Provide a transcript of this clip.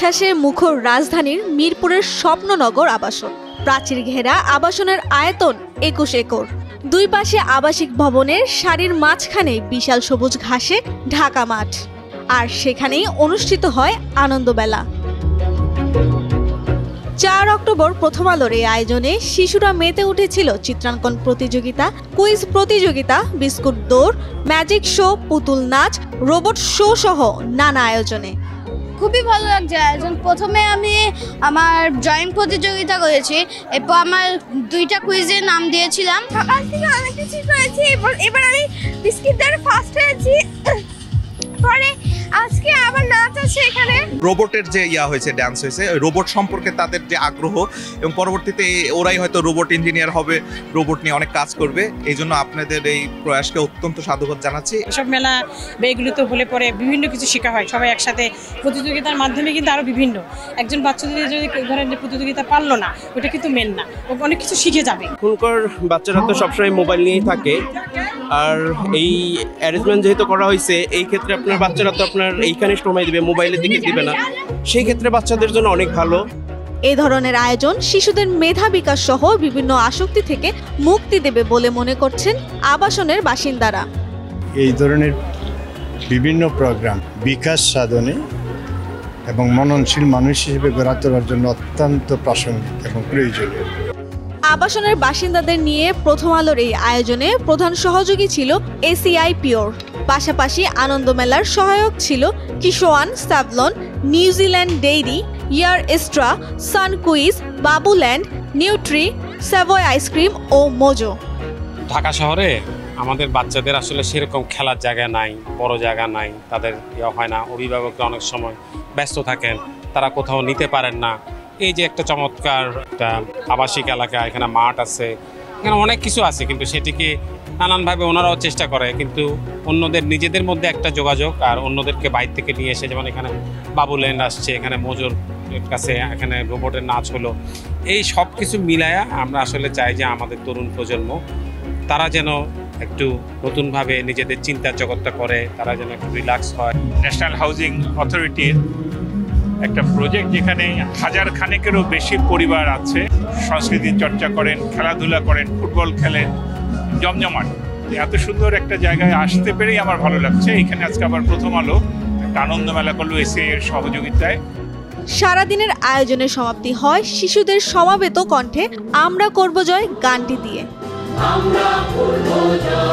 উচ্ছ্বাসে মুখর রাজধানীর মিরপুরের স্বপ্ননগর আবাসন। প্রাচীর ঘেরা আবাসনের আয়তন ২১ একর। দুই পাশে আবাসিক ভবনের সারির মাঝখানে বিশাল সবুজ ঘাসে ঢাকা মাঠ, আর সেখানেই অনুষ্ঠিত হয় আনন্দমেলা। ৪ অক্টোবর প্রথম আলোর এই আয়োজনে শিশুরা মেতে উঠেছিল চিত্রাঙ্কন প্রতিযোগিতা, কুইজ প্রতিযোগিতা, বিস্কুট দৌড়, ম্যাজিক শো, পুতুল নাচ, রোবট শো সহ নানা আয়োজনে। খুবই ভালো লাগছে আয়োজন। প্রথমে আমি আমার ড্রয়িং প্রতিযোগিতা করেছি, এরপর আমার 2টা কুইজের নাম দিয়েছিলাম। সকাল থেকে অনেক কিছু করেছি, এবার আমি বিস্কিট দ্বারা ফার্স্ট হয়েছি। পরে আজকে আবার নাচ আছে এখানে। রোবটের যে হয়েছে, ডান্স হয়েছে, ওই রোবট সম্পর্কে তাদের যে আগ্রহ এবং পরবর্তীতে ওরাই হয়তো রোবট ইঞ্জিনিয়ার হবে, রোবট নিয়ে অনেক কাজ করবে। এই জন্য আপনাদের এই প্রয়াসকে অত্যন্ত সাধুবাদ জানাচ্ছি। এসব মেলা বা এগুলোতে হলে পরে বিভিন্ন কিছু শেখা হয়, সবাই একসাথে প্রতিযোগিতার মাধ্যমে কিন্তু আরও বিভিন্ন একজন বাচ্চা যদি ধরেন যে প্রতিযোগিতা পারলো না, ওটা কিন্তু মেন না, ও অনেক কিছু শিখে যাবে। এখনকার বাচ্চারা তো সবসময় মোবাইল নিয়েই থাকে, আর এই অ্যারেঞ্জমেন্ট যেহেতু করা হয়েছে, এই ক্ষেত্রে আপনার বাচ্চারা তো আপনার এইখানে সময় দিবে, মোবাইলের দিকে দিবে না, সেই ক্ষেত্রে বাচ্চাদের জন্য অনেক ভালো। এই ধরনের আয়োজন শিশুদের মেধা বিকাশ সহ বিভিন্ন আসক্তি থেকে মুক্তি দেবে বলে মনে করছেন আবাসনের বাসিন্দারা। এই ধরনের বিভিন্ন প্রোগ্রাম বিকাশ সাধনে এবং মননশীল মানুষ হিসেবে গড়ে তোলার জন্য অত্যন্ত প্রাসঙ্গিক এবং প্রয়োজনীয়। আবাসনের বাসিন্দাদের নিয়ে প্রথম আলোর এই আয়োজনে প্রধান সহযোগী ছিল এসিআই পিওর। পাশাপাশি আনন্দমেলার সহায়ক ছিল কিশোয়ান, স্যাভলন, নিউজিল্যান্ড ডেইরি, ইয়ার এস্ট্রা, Sun Quiz, Babuland, Nutri, Savoy ice cream ও মোজো। ঢাকা শহরে আমাদের বাচ্চাদের আসলে সেরকম খেলার জায়গা নাই, বড় জায়গা নাই, তাদের হয় না, অভিভাবকরা অনেক সময় ব্যস্ত থাকেন, তারা কোথাও নিতে পারেন না। এই যে একটা চমৎকার একটা আবাসিক এলাকা, এখানে মাঠ আছে, এখানে অনেক কিছু আছে, কিন্তু সেটিকে নানানভাবে ওনারাও চেষ্টা করে, কিন্তু অন্যদের নিজেদের মধ্যে একটা যোগাযোগ আর অন্যদেরকে বাইরে থেকে নিয়ে এসে, যেমন এখানে বাবুল্যান্ড আসছে, এখানে মোজোর কাছে এখানে রোবটের নাচ হলো, এই সব কিছু মিলায়া আমরা আসলে চাই যে আমাদের তরুণ প্রজন্ম তারা যেন একটু নতুনভাবে নিজেদের চিন্তার জগৎটা করে, তারা যেন একটু রিল্যাক্স হয়। ন্যাশনাল হাউজিং অথরিটির একটা প্রজেক্ট যেখানে 1000 খানেকেরও বেশি পরিবার আছে, সংস্কৃতির চর্চা করেন, খেলাধুলা করেন, ফুটবল খেলেন, জমজমাট। এত সুন্দর একটা জায়গায় আসতে পেরেই আমার ভালো লাগছে। এখানে আজকে আবার প্রথম আলো একটা আনন্দমেলা করলো এসিআই এর সহযোগিতায়। সারাদিনের আয়োজনের সমাপ্তি হয় শিশুদের সমাবেত কণ্ঠে আমরা করব জয় গানটি দিয়ে। আমরা করব জয়।